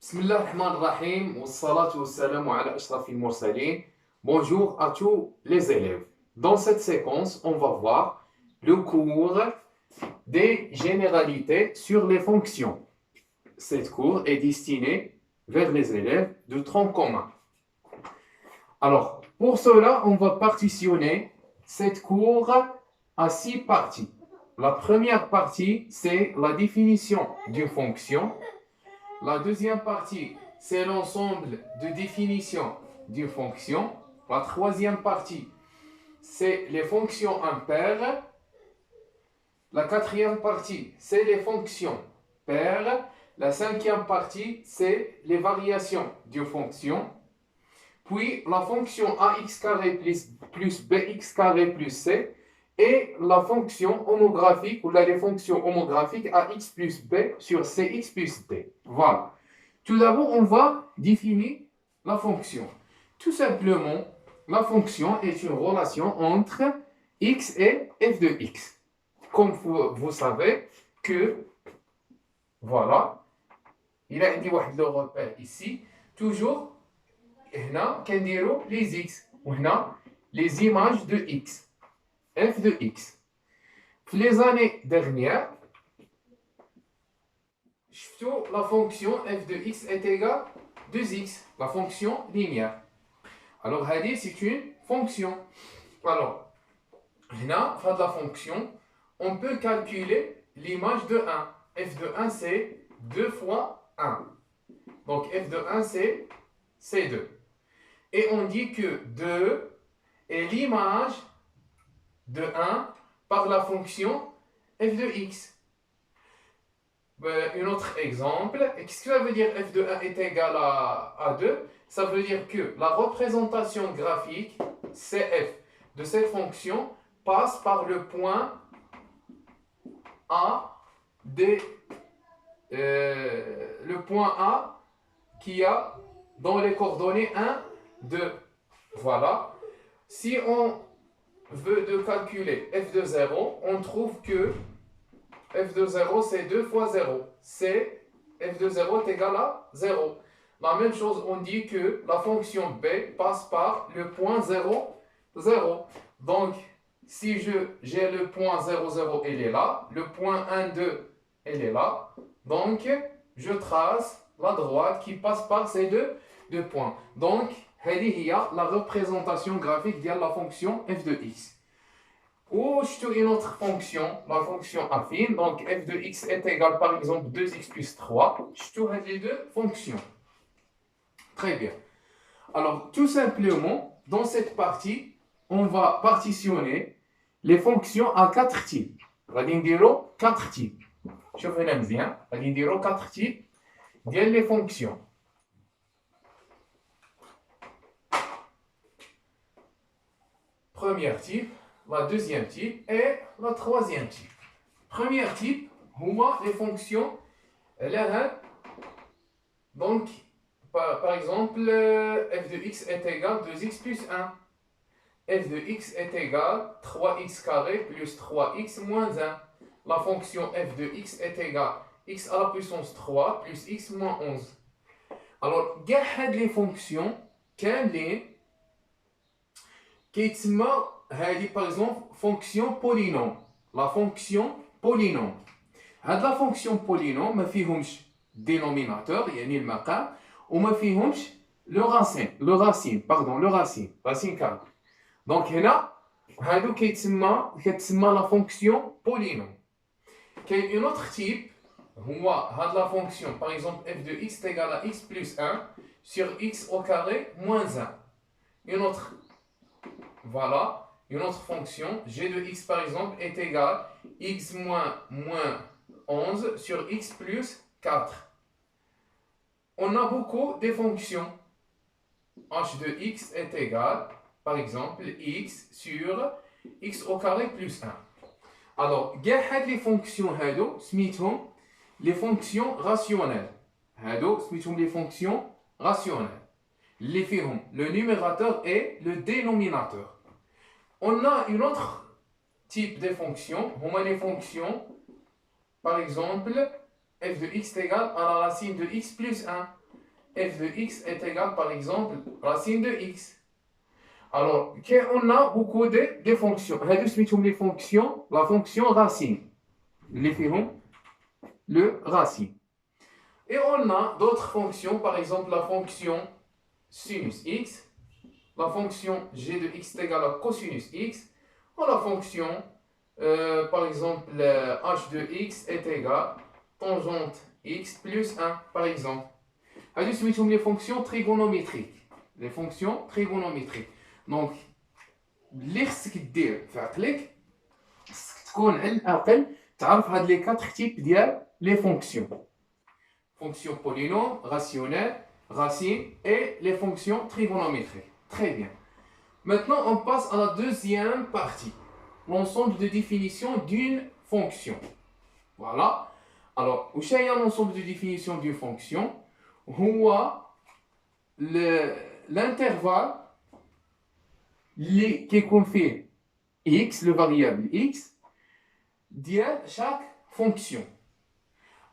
بسم الله الرحمن الرحيم والصلاة والسلام على أشرف المرسلين. Bonjour à tous les élèves. Dans cette séquence, on va voir le cours des généralités sur les fonctions. Cette cours est destinée vers les élèves de tronc commun. Alors, pour cela, on va partitionner cette cours à 6 parties. La première partie, c'est la définition d'une fonction. La deuxième partie, c'est l'ensemble de définitions d'une fonction. La troisième partie, c'est les fonctions impaires. La quatrième partie, c'est les fonctions paires. La cinquième partie, c'est les variations d'une fonction. Puis la fonction ax carré plus bx carré plus c et la fonction homographique ou les fonctions homographiques ax plus b sur cx plus d. Voilà. Tout d'abord, on va définir la fonction. Tout simplement, la fonction est une relation entre x et f de x. Comme vous savez que, voilà, il a dit le repère ici, toujours, هنا كنديروا les x وهنا les images de x f de x. Pour les années dernières, la fonction f de x est égale à 2x, la fonction linéaire. Alors, c'est une fonction. Alors, là, dans la fonction, on peut calculer l'image de 1. f de 1, c'est 2 fois 1. Donc, f de 1, c'est 2. Et on dit que 2 est l'image de 1 par la fonction f de x. Un autre exemple, qu'est-ce que ça veut dire f de 1 est égal à 2? Ça veut dire que la représentation graphique cf de cette fonction passe par le point A le point A qui a dans les coordonnées 1, 2. Voilà. Si on veut de calculer f de 0, on trouve que f de 0, c'est 2 fois 0. C'est f de 0 est égal à 0. La même chose, on dit que la fonction b passe par le point 0, 0. Donc, si j'ai le point 0, 0, il est là. Le point 1, 2, il est là. Donc, je trace la droite qui passe par ces deux points. Donc, il y a la représentation graphique de la fonction f de x. Ou une autre fonction, la fonction affine, donc f de x est égal par exemple 2x plus 3. Je les deux fonctions. Très bien. Alors, tout simplement, dans cette partie, on va partitionner les fonctions à 4 types. On va dire 4 types. Je vous aime bien. On va dire 4 types des fonctions. Premier type, la deuxième type et la troisième type. Premier type, les fonctions, donc, par exemple, f de x est égal à 2x plus 1. f de x est égal à 3x carré plus 3x moins 1. La fonction f de x est égale à x à la puissance 3 plus x moins 11. Alors, les fonctions, par exemple, fonction polynôme. La fonction polynôme. La fonction polynôme, ما فيهمش dénominateur, يعني المقام, وما فيهمش le racine carré. Donc هنا هادو كتسمى la fonction polynôme. كاين une autre type هو la fonction, par exemple f de x est égal à x plus 1 sur x au carré moins 1. Une autre, voilà. Une autre fonction, g de x par exemple est égal à x moins 11 sur x plus 4. On a beaucoup de fonctions. h de x est égal, par exemple, x sur x au carré plus 1. Alors, les fonctions les fonctions rationnelles. Les fonctions rationnelles. Le numérateur et le dénominateur. On a une autre type de fonction, les fonctions, par exemple, f de x est égal à la racine de x plus 1. f de x est égal, par exemple, racine de x. Alors, on a beaucoup de fonctions. Les fonctions, la fonction racine. Les firons, le racine. Et on a d'autres fonctions, par exemple la fonction sinus x, la fonction g de x est égal à cosinus x, ou la fonction, par exemple, h de x est égal à tangente x plus 1, par exemple. Les fonctions trigonométriques. Les fonctions trigonométriques. Donc, اللي خصك دير في عقلك خصك تكون على الاقل تعرف هاد لي 4 تيب ديال لي فونكسيون. Fonctions polynômes, rationnelles, racines et les fonctions trigonométriques. Très bien. Maintenant, on passe à la deuxième partie. L'ensemble de définition d'une fonction. Voilà. Alors, où est l'ensemble de définition d'une fonction? L'intervalle qui confie x, le variable x, de chaque fonction.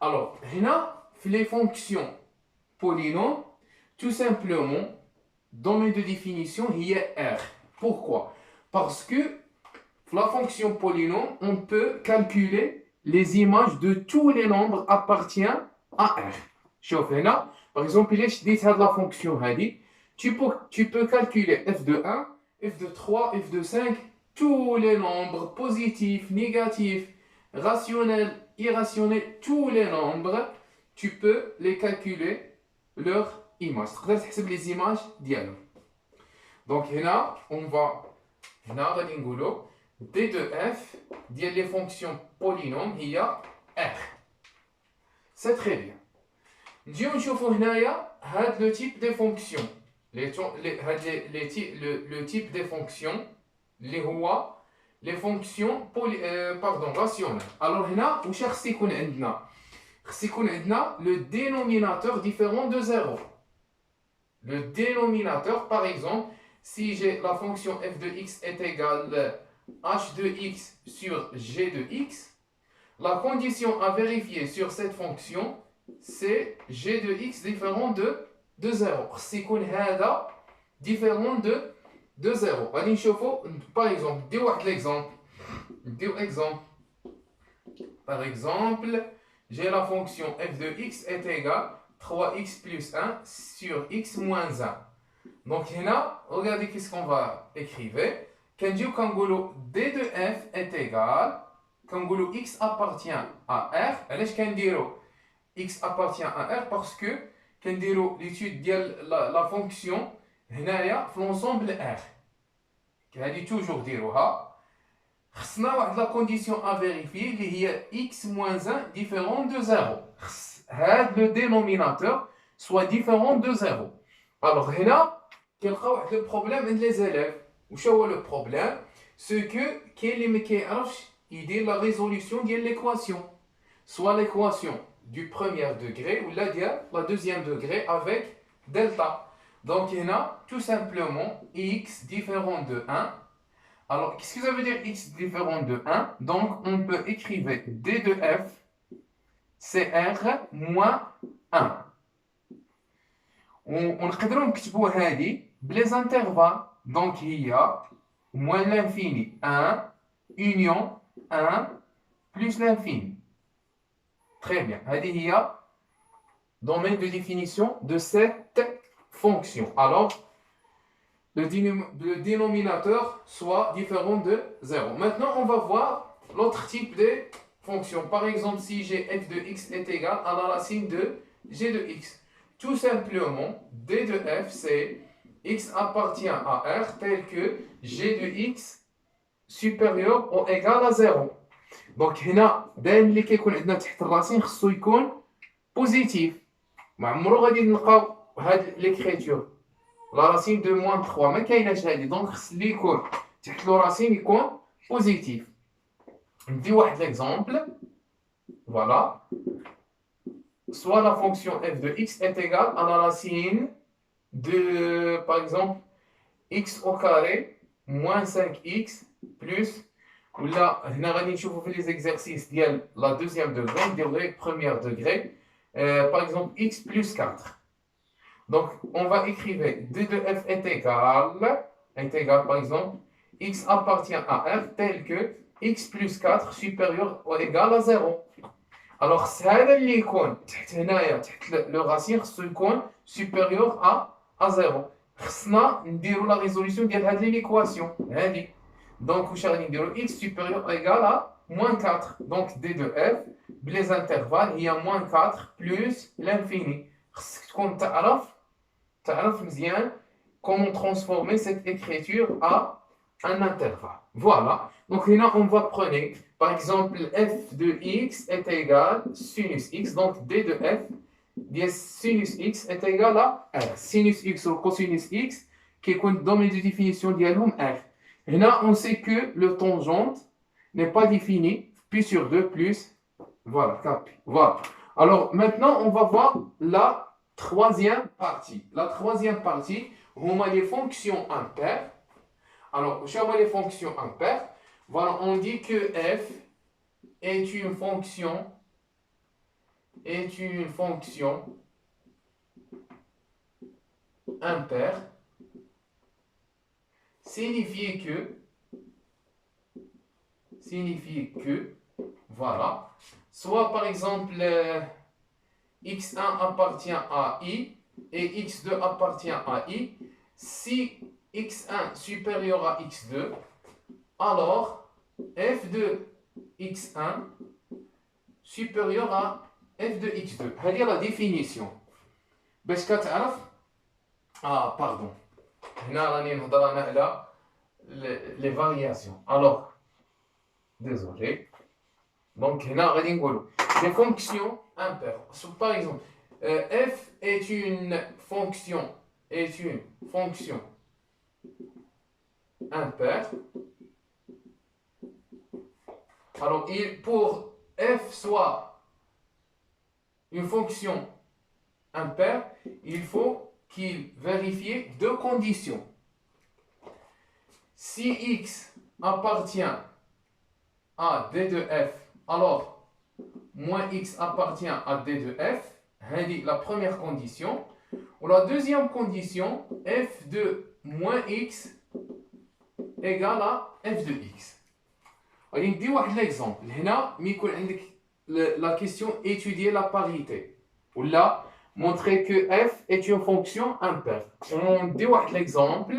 Alors, les fonctions polynômes, tout simplement, domaine de définition, il y a R. Pourquoi? Parce que la fonction polynôme, on peut calculer les images de tous les nombres appartiennent à R. Par exemple, il est la fonction tu peux calculer f de 1, f de 3, f de 5, tous les nombres positifs, négatifs, rationnels, irrationnels, tous les nombres, tu peux les calculer leur image. C'est les images dialogue. Donc là, on va d de f, les fonctions polynômes, il y a r. C'est très bien. نجيو نشوفوا هنايا هاد le type de fonctions. Le type de fonctions اللي هو les fonctions rationnelles. Alors هنا واش خص يكون عندنا؟ خص يكون عندنا le dénominateur différent de 0. Le dénominateur, par exemple, si j'ai la fonction f de x est égale h de x sur g de x, la condition à vérifier sur cette fonction, c'est g de x différent de 0. خص يكون هذا différent de 0. غادي نشوفوا par exemple نديو واحد l'exemple. Par exemple, j'ai la fonction f de x est égale 3x plus 1 sur x moins 1. Donc là, regardez qu'est-ce qu'on va écrire. Quand d de f est égal, quand x appartient à r, x appartient à r parce que quand l'étude de la fonction, l'ensemble r. dit toujours dire خصنا واحد la condition à vérifier اللي هي x moins 1 différent de 0. هاد le dénominateur soit différent de 0. Alors هنا كنلقاو واحد le problème عند les élèves. واش هو le problème? C'est que كاين اللي ما كيعرفش يدير la résolution ديال l'équation. Soit l'équation du premier degré ou la deuxième degré avec delta. Donc هنا tout simplement x différent de 1. Alors, qu'est-ce que ça veut dire x différent de 1? Donc, on peut écrire d de f, c'est r moins 1. On peut les intervalles. Donc, il y a moins l'infini 1, union 1, plus l'infini. Très bien. Il y a domaine de définition de cette fonction. Alors, le dénominateur soit différent de 0. Maintenant, on va voir l'autre type de fonction. Par exemple, si j'ai f de x est égal à la racine de g de x. Tout simplement, d de f, c'est x appartient à r tel que g de x supérieur ou égal à 0. Donc, هنا باين اللي كيكون عندنا تحت الراسين خصو يكون بوزيتيف. ما عمرو غادي نلقاو هاد ليكريتور la racine de moins 3 ما كايناش هادي. دونك خص اللي يكون تحت لو راسين يكون بوزيتيف. ندي واحد l'exemple. Voilà. Soit la fonction f de x est égale à la racine de, par exemple, x au carré moins 5x plus, ou là, هنا غادي نشوفوا في les exercices ديال la deuxième degré, نديرو غير premier degré, par exemple x plus 4. Donc, on va écrire d de f est égal, par exemple, x appartient à r tel que x plus 4 supérieur ou égal à 0. Alors, هذا اللي يكون تحت هنايا تحت le racine خصو يكون supérieur à 0. خصنا نديرو la résolution ديال هاد l'équation هادي. Donc, واش غادي نديرو x supérieur ou égal à moins 4. Donc, d de f بلي intervalles هي moins 4 plus l'infini. خصك تكون تعرف مزيان comment transformer cette écriture à un intervalle. Voilà. Donc là, on va prendre, par exemple, f de x est égal à sinus x. Donc d de f de sinus x est égal à r. Sinus x ou cosinus x qui est le domaine de définition de r. Et là, on sait que le tangente n'est pas défini. Pi sur 2 plus, voilà, voilà. Alors maintenant, on va voir la troisième partie. La troisième partie, on a les fonctions impaires. Alors, je les fonctions impaires. Voilà, on dit que f est une fonction impaire. Signifie que, voilà, soit par exemple, x1 appartient à i et x2 appartient à i. Si x1 supérieur à x2, alors f de x1 supérieur à f de x2. C'est la définition. باش كتعرف pardon. هنا راني نهضر انا على les variations. Alors, désolé. Donc هنا غادي نقولوا des fonctions impaires. Par exemple, f est une fonction impaire. Alors, pour f soit une fonction impaire, il faut qu'il vérifie deux conditions. Si x appartient à d de f, alors moins x appartient à d de f, c'est la première condition. Ou la deuxième condition, f de moins x égale à f de x. غادي ندي واحد l'exemple. هنا ملي يكون عندك la question étudier la parité ولا montrer que f est une fonction impaire. On dit l'exemple.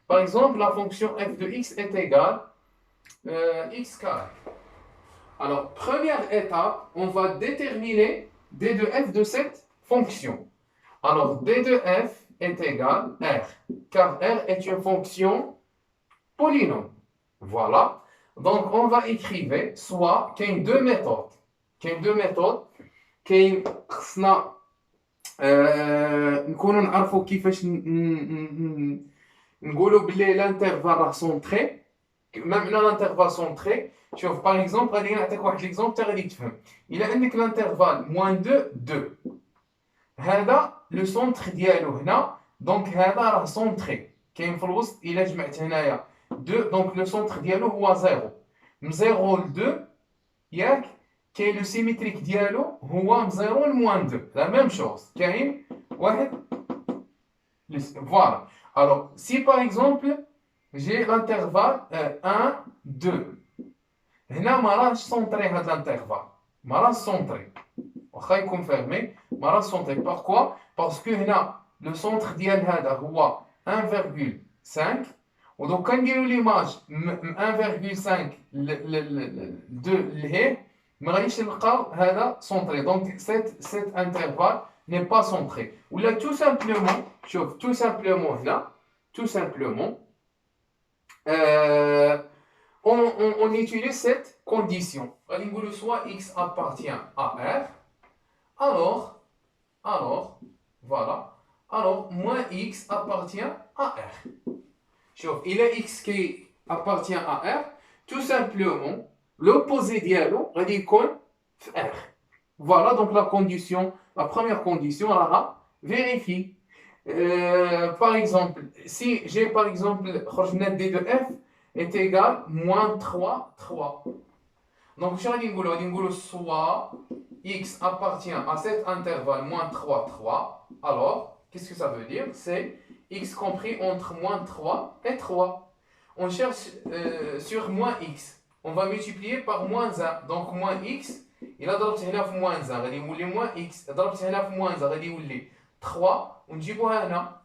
Par exemple, la fonction f de x est égale x carré. Alors, première étape, on va déterminer d de f de cette fonction. Alors, d de f est égal à r, car r est une fonction polynôme. Voilà. Donc, on va écrire soit qu'il y a deux méthodes. كاين خصنا نكونوا نعرفوا كيفاش نقولوا بلي لانترفال راه سونطري. ما معنى لانترفال سونطري؟ شوف باغ اكزومبل غادي نعطيك واحد ليكزومبل حتى غادي تفهم. الا عندك لانترفال موان 2 هذا لو سونطر ديالو هنا، دونك هذا راه سونطري كاين في الوسط. الا جمعت هنايا 2 دونك لو سونطر ديالو هو 0 من 0 ل 2 ياك. كاين لو سيميتريك ديالو هو من 0 ل موان 2 لا ميم شوز. كاين واحد فوالا. الوغ سي باغ اكزومبل جي لانترفال 1 2 هنا ما راهش سونطري. هاد لانترفال ما راهش سونطري واخا يكون فيرمي ما راهش سونطري. باركوا؟ باسكو هنا لو سونطر ديال هذا هو 1,5 ودونك كنديرو ليماج من 1,5 ل 2 لهيه ما غاديش نلقاو هذا سونطري. دونك cet intervalle n'est pas centré. Ou là tout simplement, شوف tout simplement هنا tout simplement on utilise cette condition. غادي نقولوا soit x appartient à r, alors voilà, alors moins x appartient à r. شوف il a x qui appartient à r, tout simplement l'opposé dialogue غادي يكون في r. Voilà donc la condition, la première condition là vérifie. Par exemple, si j'ai par exemple d de f est égal moins 3. Donc, je vais dire soit x appartient à cet intervalle moins 3, 3. Alors, qu'est-ce que ça veut dire? C'est x compris entre moins 3 et 3. On cherche sur moins x. On va multiplier par moins 1. Donc, moins x, il a ضربت هنا في moins 1. غادي يولي moins x. ضربت هنا في moins 1. غادي يولي 3. ونجيبوها هنا.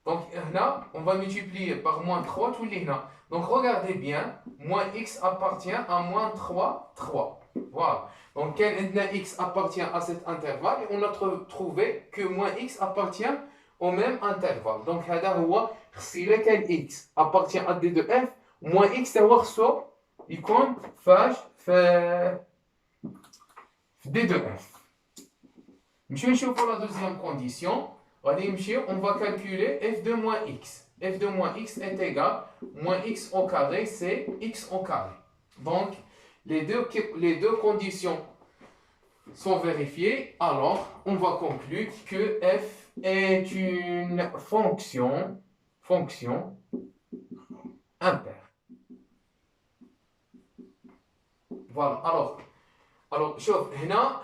Donc, هنا, on va multiplier par moins 3. تولي هنا. Donc, regardez bien. Moins x appartient à moins 3, 3. Voilà. Donc, x appartient à cet intervalle. Et on a trouvé que moins x appartient au même intervalle. Donc, هذا هو خصيلة كان x appartient à d de f. Moins x هو خصو يكون فاش في d de f. نمشيو نشوفو la deuxième condition. On va calculer f de moins x. F de moins x est égal moins x au carré, c'est x au carré. Donc, les deux conditions sont vérifiées. Alors, on va conclure que f est une fonction impaire. Voilà. Alors, شوف هنا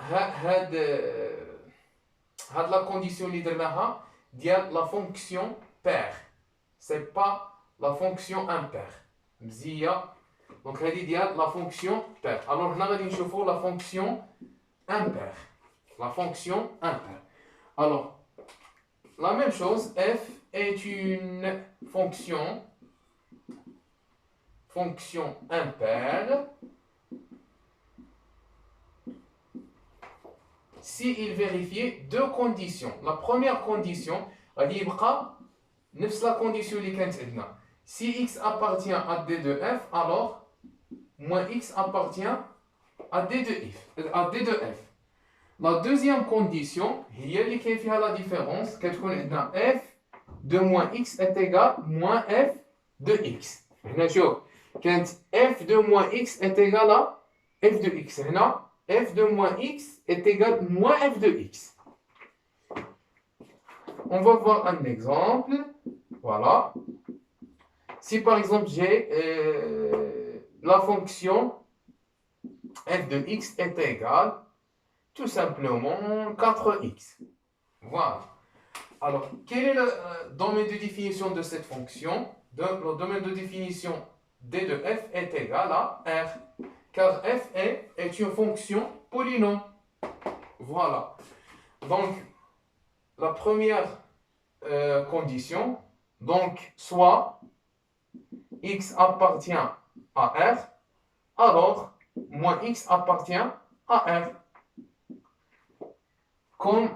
هاد la condition اللي درناها ديال la fonction paire. C'est pas la fonction impaire. مزية. Donc هذه ديال la fonction paire. Alors هنا غادي نشوفوا la fonction impaire. La fonction impaire. Alors la même chose, f est une fonction impaire si il vérifiait deux conditions. La première condition, غادي يبقى نفس la condition اللي كانت عندنا. Si x appartient à d de f, alors moins x appartient à d de f. La deuxième condition, هي اللي كاين فيها la différence, كتكون عندنا f de moins x est égal moins f de x. هنا شوف كانت f de moins x est égal à f de x. هنا f de moins x est égal moins f de x. On va voir un exemple. Voilà. Si par exemple j'ai la fonction f de x est égale tout simplement 4x. Voilà. Alors, quel est le domaine de définition de cette fonction? Le domaine de définition d de f est égal à r. Car f est une fonction polynôme. Voilà. Donc, la première condition, donc soit x appartient à r, alors moins x appartient à r. Comme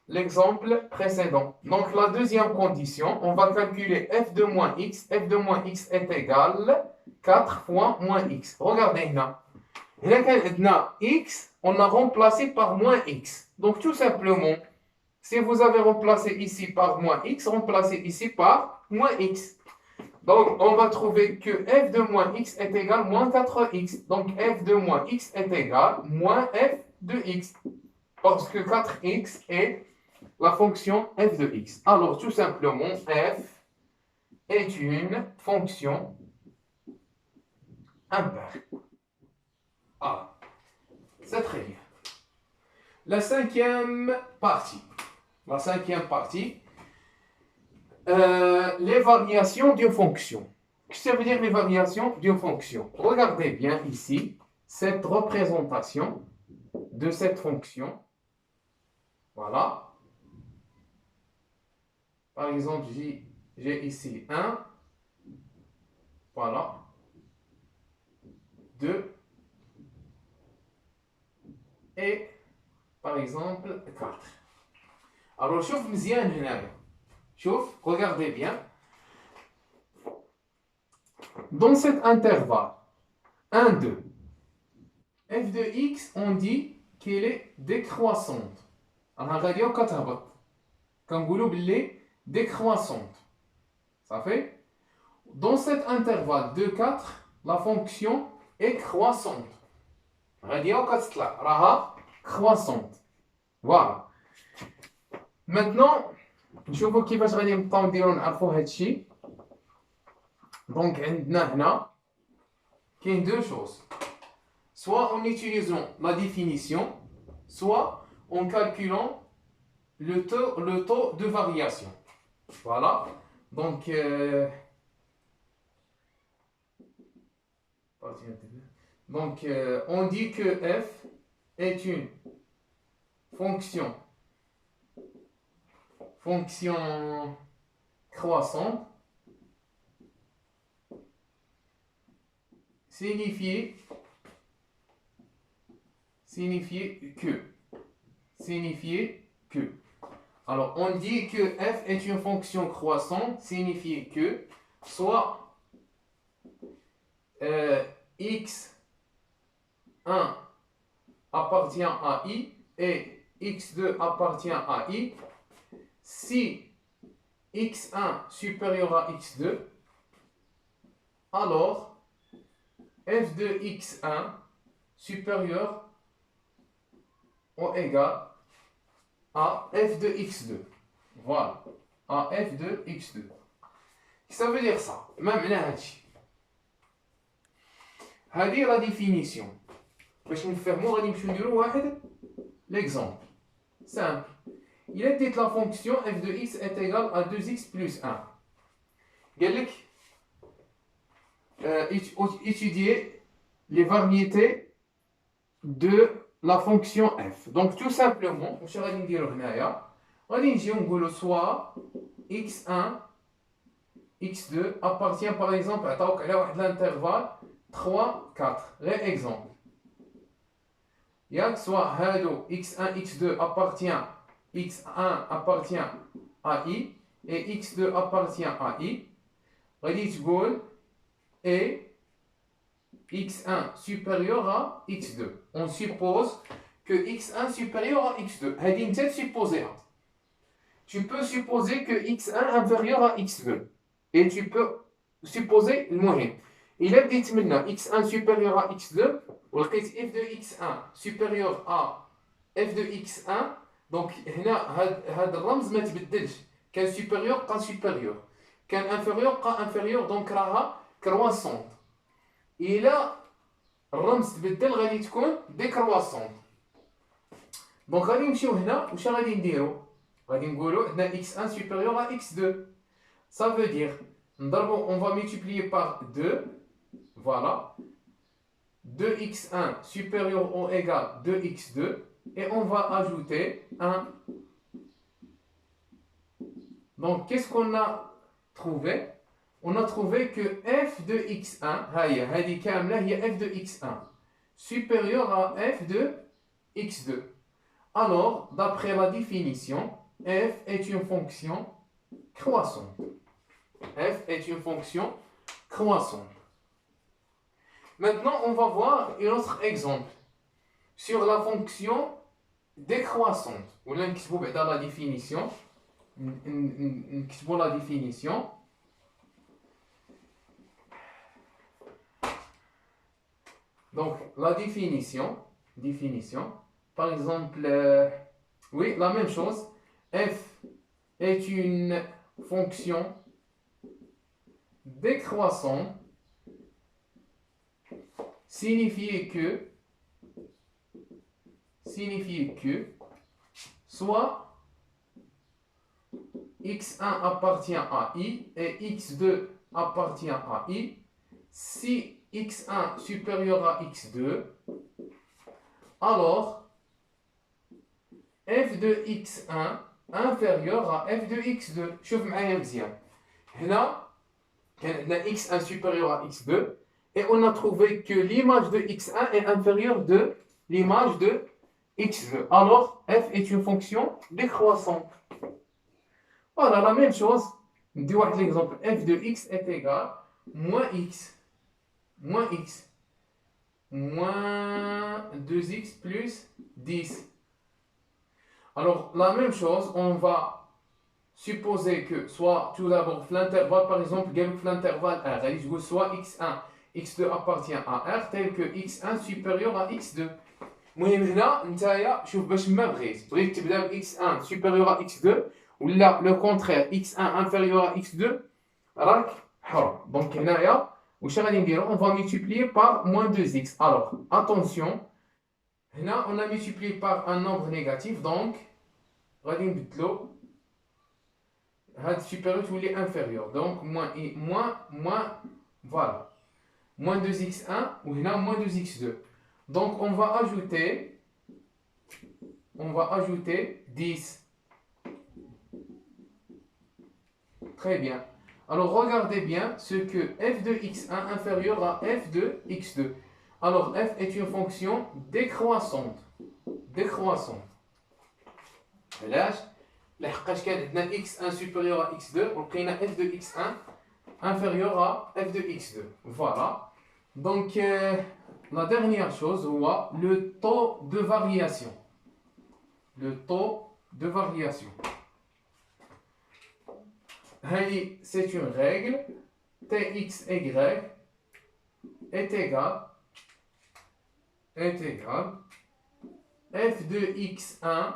l'exemple précédent. Donc la deuxième condition, on va calculer f de moins x. f de moins x est égal 4 fois moins x. Regardez là. X, on a remplacé par moins x. Donc tout simplement, si vous avez remplacé ici par moins x, remplacez ici par moins x. Donc on va trouver que f de moins x est égal moins 4x. Donc f de moins x est égal moins f de x. Parce que 4x est la fonction f de x. Alors tout simplement, f est une fonction impaire. Ah, c'est très bien. La cinquième partie. Les variations d'une fonction. Qu'est-ce que ça veut dire les variations d'une fonction? Regardez bien ici, cette représentation de cette fonction. Voilà. Par exemple, j'ai ici 1. Voilà. 2. Et, par exemple, 4. Alors, شوف مزيان هنا. شوف, regardez bien. Dans cet intervalle, 1, 2, f de x, on dit qu'elle est décroissante. Alors, غادي كتهبط. كنقولوا باللي décroissante. Ça fait? Dans cet intervalle 2, 4, la fonction est croissante. غادي كتطلع راها croissante. Voilà. Maintenant, نشوفوا كيفاش غادي نبقاو نديرو نعرفوا هادشي. دونك عندنا هنا كاين دو شوز. soit en utilisant la définition, soit en calculant le taux de variation. Voilà. Donc, on dit que f est une fonction croissante signifie que. Alors, on dit que f est une fonction croissante, signifie que soit x1 appartient à i et x2 appartient à i. Si x1 supérieur à x2, alors f de x1 supérieur ou égal à f de x2. Voilà, à f de x2. Ça veut dire ça. Même là, هذه la définition. باش نفهمو غادي نمشيو نديرو واحد l'exemple. Simple. Il a dit que la fonction f de x est égale à 2x plus 1. قال لك étudier les variétés de la fonction f. Donc tout simplement, واش غادي نديرو هنايا غادي نجيو نقولو soit x1 x2 appartient par exemple عطاوك على واحد l'intervalle 3 4 غير exemple. Soit هادو x1 x2 appartient x1 appartient à i et x2 appartient à i. غادي تقول et x1 supérieur à x2. On suppose que x1 supérieur à x2. هذه انت تسيبوزيها. Tu peux supposer que x1 inférieur à x2 et tu peux supposer المهم إلا بديت منا x1 supérieur à x2 ولقيت f de x1 supérieur à f de x1. Donc هنا هاد الرمز ما تبدلش. كان supérieur بقى supérieur. كان inférieur بقى inférieur. donc راها croissante. إلا الرمز تبدل غادي تكون décroissante. donc غادي نمشيو هنا واش غادي نديرو؟ غادي نقولو عندنا x1 supérieur à x2. Ça veut dire on va multiplier par 2. Voilà. 2x1 supérieur ou égal 2x2. Et on va ajouter 1. Donc, qu'est-ce qu'on a trouvé? On a trouvé que f de x1, f de x1 supérieur à f de x2. Alors, d'après la définition, f est une fonction croissante. F est une fonction croissante. Maintenant, on va voir un autre exemple sur la fonction décroissante. Ou là, dans la définition. La définition. Donc, la définition. Par exemple, oui, la même chose. F est une fonction décroissante. Signifie que soit x1 appartient à i et x2 appartient à i. Si x1 supérieur à x2, alors f de x1 inférieur à f de x2. شوف معايا مزيان. هنا كان عندنا x1 supérieur à x2 et on a trouvé que l'image de x1 est inférieure de l'image de x2. Alors f est une fonction décroissante. Voilà, la même chose. On dit l'exemple f de x est égal moins x moins 2x plus 10. Alors, la même chose, on va supposer que soit tout d'abord l'intervalle, par exemple, l'intervalle R, soit x1, x2 appartient à R, tel que x1 supérieur à x2. المهم هنا نتايا شوف باش ما بغيت تبدا ب x1 supérieur à x2 ولا le contraire x1 inférieur à x2 راك حر. دونك هنايا On va multiplier par moins 2x. Alors, attention, là, on a multiplié par un nombre négatif, donc, on va نبدلو هاد supérieur تولي inférieur. Donc, voilà. Moins 2x1 ou là, moins 2x2. Donc, on va ajouter 10. Très bien. Alors, regardez bien ce que f de x1 inférieur à f de x2. Alors, f est une fonction décroissante. Décroissante. Là, لحقاش كان عندنا x1 supérieur à x2 ولقينا f de x1 inférieur à f de x2. Voilà. Donc, la dernière chose, هو le taux de variation. Le taux de variation. C'est une règle. Txy est égal f de x1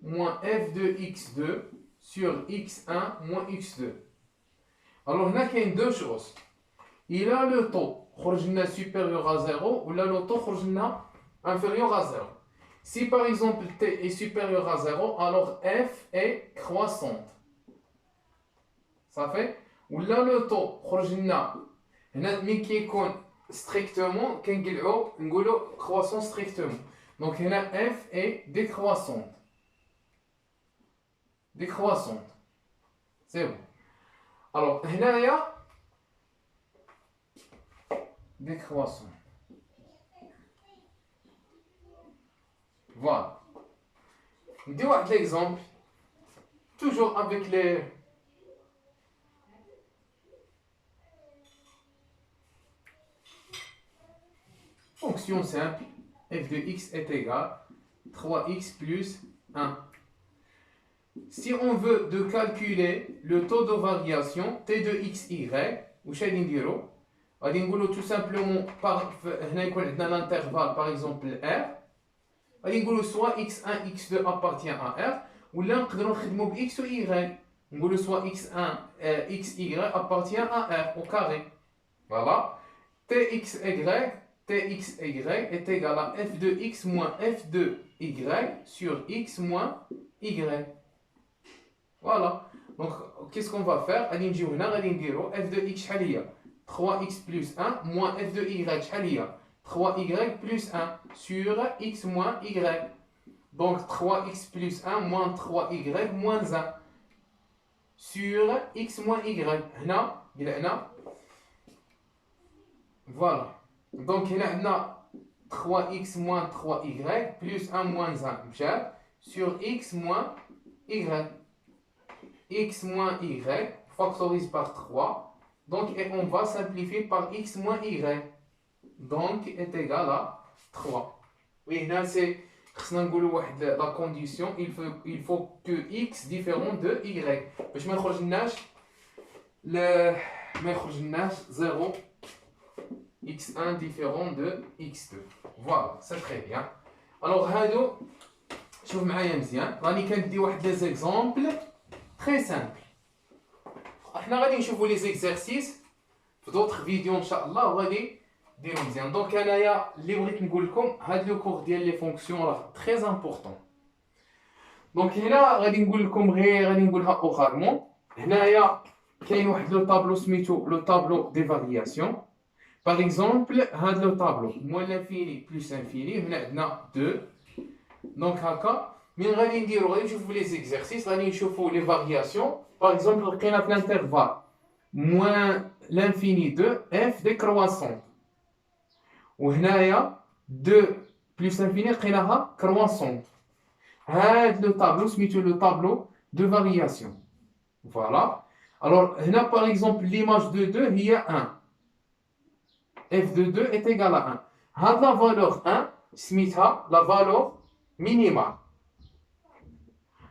moins f de x2 sur x1 moins x2. Alors, là, il y a deux choses. Il a le taux supérieur à 0 ou là, le taux inférieur à 0. Si par exemple t est supérieur à 0, alors f est croissante. Ça fait ou là, le taux mais qui est strictement croissance strictement. Donc, là, f est décroissante. Décroissante. C'est bon. Alors, là, il y a décroissante. Voilà. On dit un exemple. Toujours avec les fonctions simples. F de x est égal à 3x plus 1. Si on veut de calculer le taux de variation t de xy, واش غادي نديرو؟ غادي نقولو tout simplement هنا يكون عندنا l'intervalle par exemple r. غادي نقولو soit x1 x2 appartient à r ولا نقدروا نخدموا ب x و y. نقولو soit x1 xy appartient à r au carré. Voilà. txy est égal à f de x moins f de y sur x moins y. Voilà. Donc, qu'est-ce qu'on va faire? f de x شحال هي 3x plus 1 moins f de y شحال هي 3y plus 1 sur x moins y. Donc 3x plus 1 moins 3y moins 1 sur x moins y. Voilà. Donc il y a 3x moins 3y plus 1 moins 1 sur x moins y. X moins y factorise par 3. Donc et on va simplifier par x moins y. Donc est égal à 3. Oui, là c'est la condition. Il faut que x différent de y. باش ما يخرجناش 0 x1 différent de x2. Voilà, c'est très bien. Alors هادو شوف معايا مزيان راني كندي واحد لي زيكزامبل très simple. احنا غادي نشوفوا لي زيكزارسيس في دوطخ فيديو ان شاء الله وغادي ديروا مزيان. دونك انايا اللي بغيت نقول لكم هاد لو كور ديال لي فونكسيون راه très important. دونك هنا غادي نقول لكم غير غادي نقولها اوغالمون. هنايا كاين واحد لو طابلو سميتو لو طابلو دي فارياسيون. Par exemple, هذا le tableau moins l'infini plus infini هنا عندنا 2. Donc هكا من غادي نديرو غادي نشوفو لي زيكزارسيس غادي نشوفو لي فارياسيون. Par exemple لقينا في l'intervalle moins l'infini de f décroissante وهنايا 2 plus infini لقيناها croissante. هذا le tableau سميتو le tableau de variation. Voilà. Alors هنا par exemple l'image de 2 هي 1. f de 2 est égal à 1. هاد la valeur 1 سميتها la valeur minimale.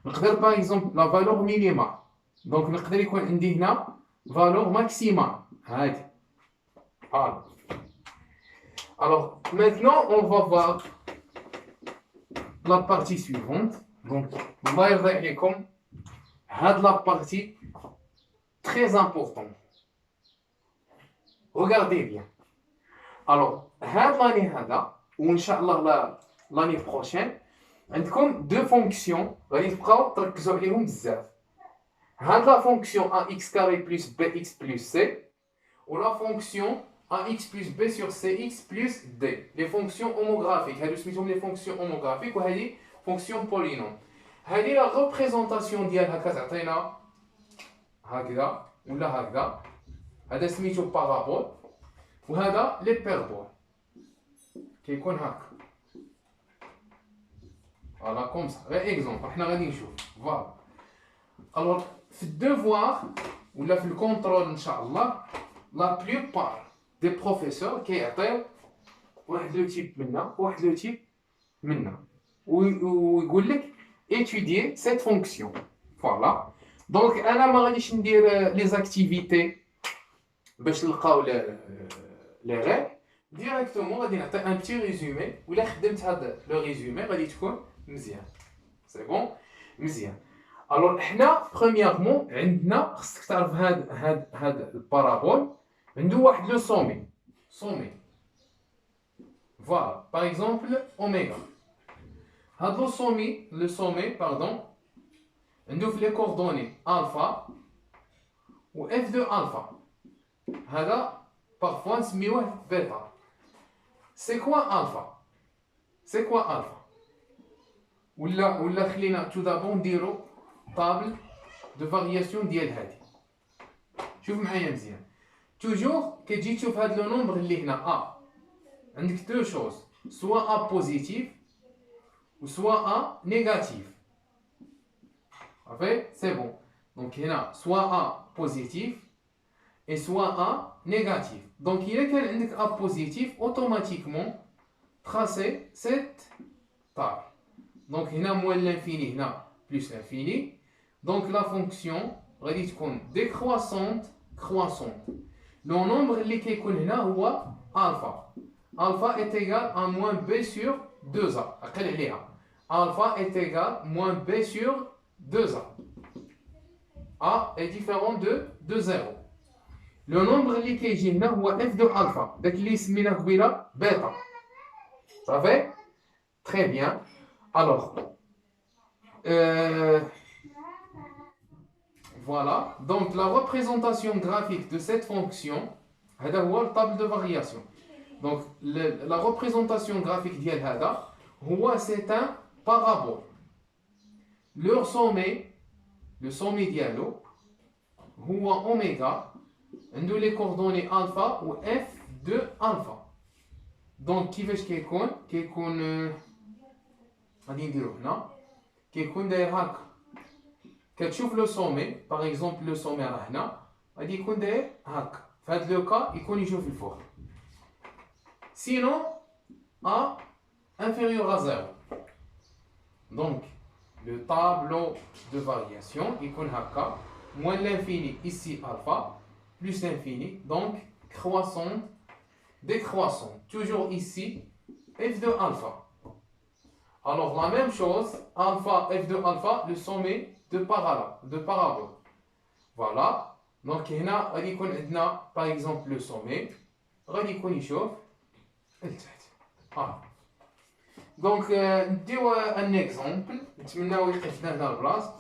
نقدر par exemple la valeur minimale. Donc نقدر يكون عندي هنا valeur maximale. هادي. Alors maintenant on va voir la partie suivante. Donc الله يرضي عليكم هاد la partie très importante. Regardez bien. Alors, l'année ou Inch'Allah l'année prochaine, عندكم deux fonctions غادي تبقاو تركزوا عليهم بزاف. هاد la fonction ax carré plus bx plus c ou la fonction ax plus b sur cx plus d. Les fonctions homographiques. هادو سميتهم les fonctions homographiques وهذه fonction polynôme. هذه la représentation ديالها كتعطينا هكذا ولا هكذا. هذا سميتو بارابول وهذا لي بيربول كيكون هكا. فوالا كوم سا غير اكزومبل حنا غادي نشوف فوالا. الوغ في الدوفوار ولا في الكونترول ان شاء الله لا بلوبار دي بروفيسور كيعطيو واحد لو تيب منا واحد لو تيب منا ويقول لك étudier cette fonction. فوالا دونك انا ما غاديش ندير لي زاكتيفيتي باش نلقاو لي ريغ ديريكتومون. غادي نعطي ان بتي ريزومي ولا خدمت هذا لو ريزومي غادي تكون مزيان. سي بون مزيان. الوغ حنا برومييرمون عندنا خصك تعرف هاد البارابول عنده واحد لو سومي فوالا باغ اكزومبل اوميغا. هاد لو سومي باردون عنده في لي كوردوني الفا و اف دو الفا. هذا parfois نسميوه بيتا. سي كوا الفا ولا خلينا تو دابور نديرو طابل دو فارياسيون ديال هادي. شوف معايا مزيان. توجور كتجي تشوف هاد لو نومبر اللي هنا عندك دو شوز سوا بوزيتيف و سوا نيجاتيف. صافي سي بون. دونك هنا سوا بوزيتيف et soit A négatif. Donc, il est qu'un A positif, automatiquement, tracer cette table. Donc, il y a moins l'infini, il y a plus l'infini. Donc, la fonction, va dire décroissante, croissante. Le nombre qui est connu là, c'est alpha. Alpha est égal à moins B sur 2A. Alpha est égal à moins B sur 2A. A est différent de 0. Le nombre اللي كيجي هنا هو f de alpha. داك اللي سميناه قبيله بيتا. صافي très bien. Alors voilà. Donc la représentation graphique de cette fonction هذا هو الطابل de variation. Donc la représentation graphique ديال هذا هو c'est un parabole. Le sommet ديالو هو اوميغا. عنده لي كوردوني الفا و اف دو الفا. دونك كيفاش كيكون غادي نديرو هنا كيكون داير هكا. كتشوف لو سومي باغ اكزومبل لو سومي راه هنا غادي يكون داير هكا. في هاد لو كا يكون يشوف الفوق. سينون ا inférieur à 0. Donc le tableau de variation يكون هكا moins l'infini ici alpha plus l'infini, donc croissante, décroissante. Toujours ici, f de alpha. Alors la même chose, alpha, f de alpha, le sommet de parabole. Voilà. Donc هنا غادي يكون عندنا par exemple le sommet غادي يكون يشوف لتحت. Donc نديو un exemple. نتمناو يقفنا هنا البلاصه.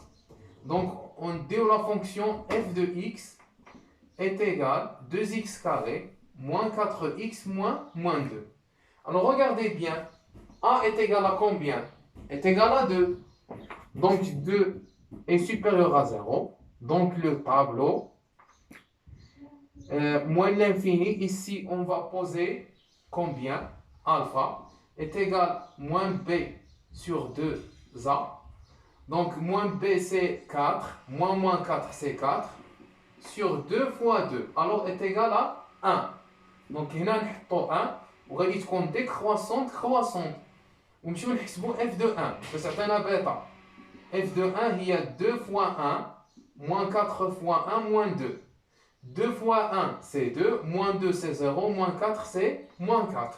Donc on نديو la fonction f de x est égal à 2x carré moins 4x moins 2. Alors regardez bien, a est égal à combien? Est égal à 2. Donc 2 est supérieur à 0. Donc le tableau, moins l'infini, ici on va poser combien? Alpha est égal à moins b sur 2a. Donc moins b c'est 4, moins 4 c'est 4. Sur 2 fois 2, alors est égal à 1. Donc هنا نحطو 1 وغادي تكون décroissante croissante. ونمشيو نحسبو f de 1 باش عطينا بيتا. f de 1 هي 2 fois 1 moins 4 fois 1 moins 2. 2 fois 1 c'est 2, moins 2 c'est 0, moins 4 c'est moins 4.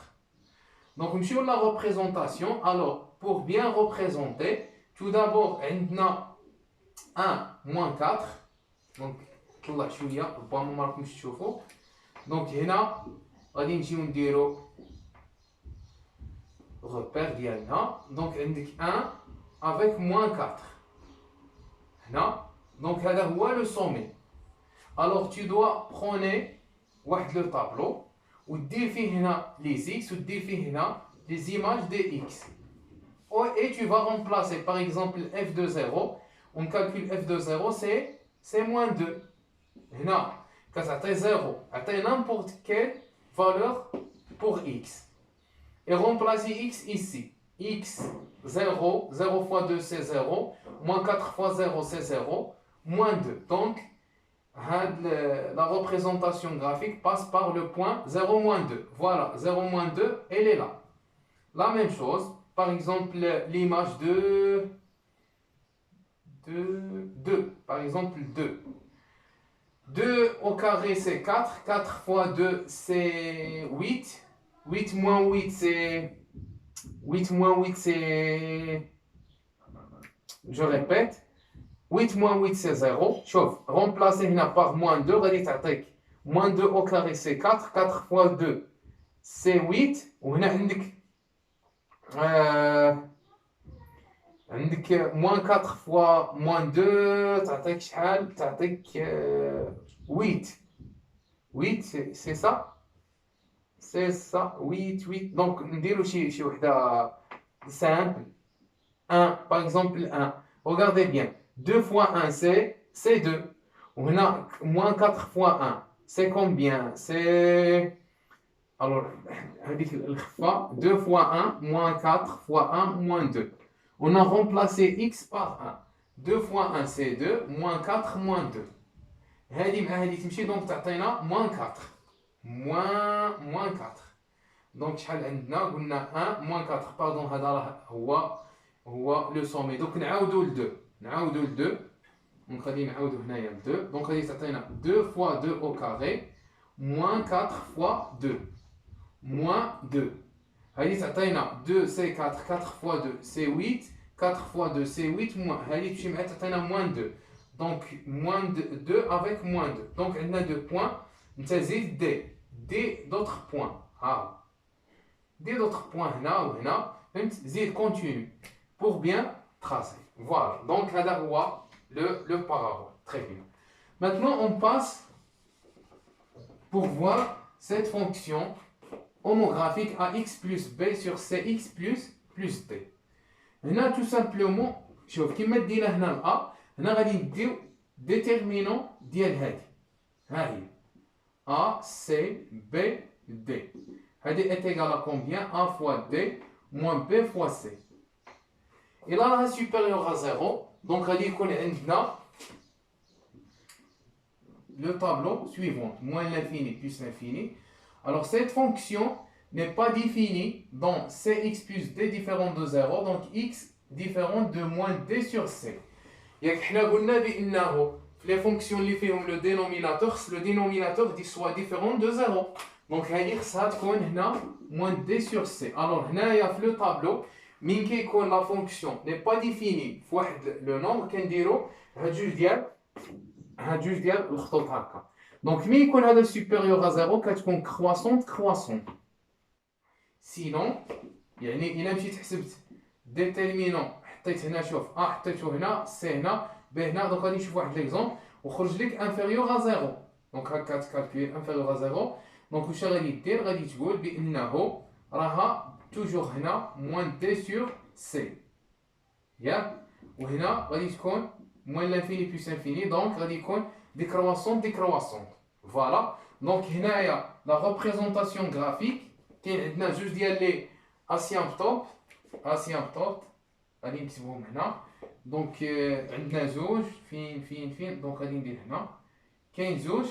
Donc نمشيو la représentation. Alors pour bien représenter, tout d'abord عندنا 1 moins 4. Donc طلع شويه ربما ما راكمش تشوفوا. دونك هنا غادي نجيو نديرو repère ديالنا. دونك عندك 1 avec moins 4 هنا. دونك هذا هو لو سومي. alors tu dois prendre واحد لو طابلو ودير فيه هنا les x ودير فيه هنا les images des x. Et tu vas remplacer par exemple f de 0. On calcule f de 0, c'est moins 2. هنا كتعطي 0 عطي n'importe quelle valeur pour x. Et remplacer x ici. x 0, 0 fois 2 c'est 0, moins 4 fois 0 c'est 0, moins 2. Donc la représentation graphique passe par le point 0, moins 2. Voilà, 0, moins 2, elle est là. La même chose, par exemple l'image de 2, par exemple 2. 2 au carré c'est 4, 4 fois 2 c'est 8, 8 moins 8 c'est... 8 moins 8 c'est... Je répète, 8 moins 8 c'est 0. شوف, remplacer هنا par moins 2, غادي تعطيك moins 2 au carré c'est 4, 4 fois 2 c'est 8, وهنا عندك moins 4 fois moins 2 تعطيك شحال؟ تعطيك 8. 8 c'est ça? C'est ça, 8, 8. Donc نديرو شي وحده simple. 1, par exemple 1. Regardez bien. 2 fois 1 c'est 2. وهنا moins 4 fois 1 c'est combien? C'est... Alors, هذيك الخفة 2 fois 1 moins 4 fois 1 moins 2. On a remplacé x par 1. 2 fois 1 c'est 2, moins 4 moins 2. هذه مع هذه تمشي دونك تعطينا moins 4. moins 4. دونك شحال عندنا؟ قلنا 1 moins 4. باردون هذا راه هو لو سومي. دونك نعاودو ل 2. دونك غادي نعاودو هنايا ل 2. دونك غادي تعطينا 2 fois 2 au carré moins 4 fois 2 moins 2. هذه تعطينا 2 c'est 4, 4 fois 2 c'est 8, 4 fois 2 c'est 8 moins. هذه تمشي معها تعطينا moins 2. Donc moins 2 avec moins 2. Donc on a 2 points. نتا زيد دي d'autres points. ها دي d'autres points هنا وهنا. فهمت؟ زيد continue pour bien tracer. Voilà. Donc هذا هو le parabole. Très bien. Maintenant on passe pour voir cette fonction homographique à x plus b sur cx plus d. هنا tout simplement شوف كيما دينا هنا ال a هنا غادي نديو déterminant ديال هذه. ها هي a c b d. هذه est égal à combien? a fois d moins b fois c. Et là راها supérieur à 0. Donc غادي يكون عندنا le tableau suivant, moins l'infini plus l'infini. Alors cette fonction n'est pas définie dans cx plus d différent de 0, donc x différent de moins d sur c. ياك حنا قلنا بانه في لي فونكسيون اللي فيهم لو دينوميناتور خص لو دينوميناتور دي سوا ديفيرون دو 0. دونك هذه خصها تكون هنا moins d sur c. alors هنايا في لو طابلو من كيكون لا فونكسيون ني با ديفيني في واحد لو نومبر كنديرو هاد جوج ديال الخطوط هكا. دونك ملي يكون هذا سوبيريور ا 0 كتكون كرواسونت. سينون يعني الا مشيت حسبت ديتيرمينون حطيت هنا شوف ا حطيتو هنا سي هنا ب هنا. دونك غادي نشوف واحد ليكزومبل وخرج لك انفيريور ا 0. دونك هكا تكالكولي انفيريور ا 0. دونك واش غادي دير؟ غادي تقول بانه راها توجور هنا موان دي سور سي ياك. وهنا غادي تكون موان لانفيني بلس انفيني. دونك غادي يكون décroissante. Voilà. Donc هنايا la représentation graphique كاين عندنا جوج ديال لي اسيمبتوت غادي نكتبهم هنا. دونك عندنا زوج فين دونك غادي ندير هنا كاين زوج.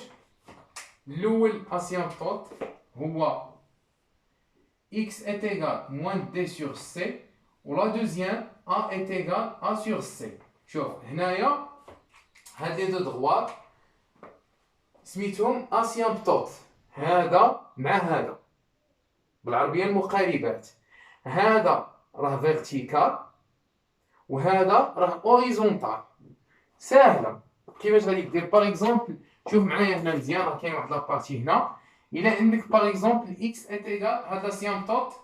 الاول اسيمبتوت هو x est égal moins d sur c و la deuxième a est égal a sur c. شوف هنايا هاد لي دو دغوات سميتهم اسيمبتوت. هذا مع هذا بالعربيه المقاربات. هذا راه فيرتيكال وهذا راه اوريزونتال. ساهله. كيفاش غادي دير؟ باغ اكزومبل شوف معايا هنا مزيان. راه كاين واحد لابارتي هنا Il a indiqué par exemple x est égal à l'asymptote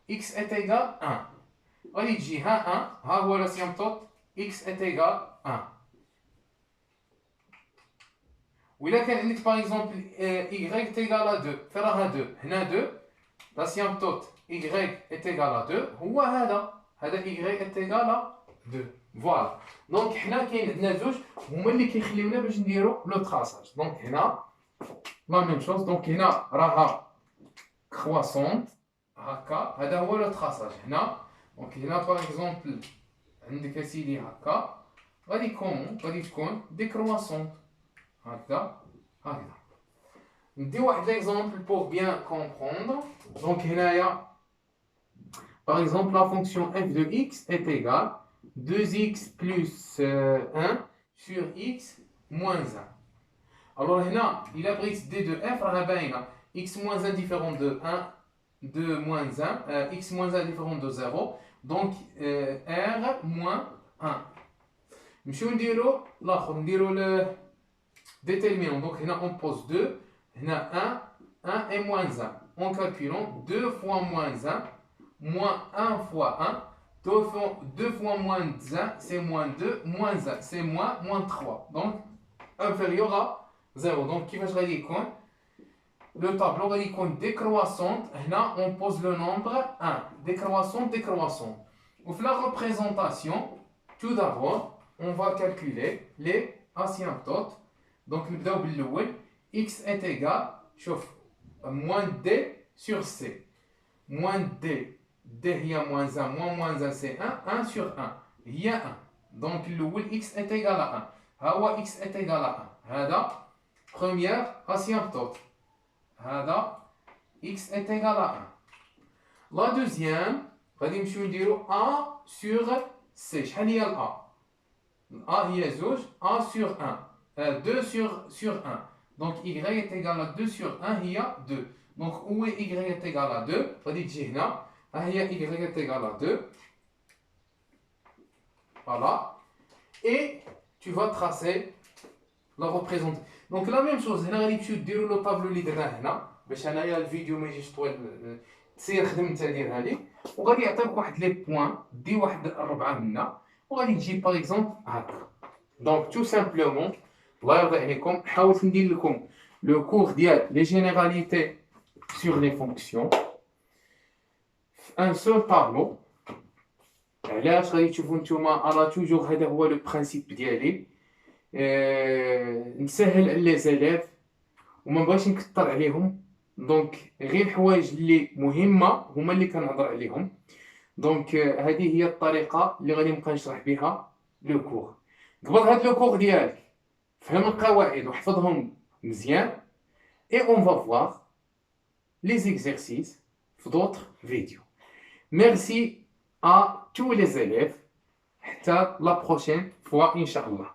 x est égal à 1. غادي تجي ها 1 ها هو l'asymptote x est égal à 1. وإلا كان عندك par exemple y est égal à 2 فين راها 2 هنا 2 l'asymptote y est égal à 2 هو هذا y est égal à 2. فوالا دونك حنا كاين عندنا زوج هما اللي كيخليونا باش نديرو لو تراساج. دونك هنا لا ميم شوز. دونك هنا راها كرواسونت هكا هذا هو لو تراساج هنا. دونك هنا باغ اكزومبل عندك اسيدي هكا غادي تكون ديكرواسونت هكذا. ندي واحد ليكزومبل بور بيان كومبروندر. دونك هنايا par exemple la fonction f de x est égale 2x plus 1 sur x moins 1. Alors هنا إلا بغيت d de f راها باينة x moins 1 différent de 1 de moins 1 x moins 1 différent de 0 donc r moins 1. نمشيو نديرو الآخر نديرو le déterminant. Donc هنا on pose 2 هنا 1 et moins 1 en calculant 2 fois moins 1 moins 1 fois 1 2 fois moins 1 c'est moins 2 moins 1 c'est moins 3 donc inférieur à 0. Donc كيفاش غادي يكون le tableau غادي يكون décroissante. هنا on pose le nombre 1 décroissante ou la représentation tout d'abord on va calculer les asymptotes. Donc نبداو بالاول x est égal شوف moins d sur c moins d هي moins 1 moins 1 c'est 1 sur 1 هي 1. donc الاول x est égal à 1 ها هو x est égal à 1 هذا première asymptote هذا x est égal à 1. la deuxième غادي نمشيو نديرو a sur c. شحال هي ال a هي زوج a sur 1 2 sur 1 donc y est égal à 2 sur 1 هي 2. donc où est y est égal à 2 غادي تجي هنا ها هي y est égal à 2 voilà et tu vas tracer la représentation. donc la même chose هنا غادي تمشيو ديروا لو طابلو اللي درناه هنا باش انايا الفيديو ما يجيش طويل تسير خدم انت ديرها لي وغادي يعطيك واحد لي بوين دي واحد 4 منا وغادي تجي باغ اكزومبل هكا. دونك تو سامبلومون الله يرضي عليكم حاولت ندير لكم لو كور ديال لي جينيراليتي sur les fonctions un seul tableau. علاش غادي تشوفوا نتوما انا توجور هذا هو لو برينسيپ ديالي نسهل على لي زيليف وما بغيتش نكثر عليهم. دونك غير الحوايج اللي مهمه هما اللي كنهضر عليهم. دونك هذه هي الطريقه اللي غادي نبقى نشرح بها لو كور. قبل هاد لو كور ديالك فهم القواعد وحفظهم مزيان et on va voir les exercices d'autres vidéos. Merci à tous les élèves. حتى la prochaine fois إن شاء الله.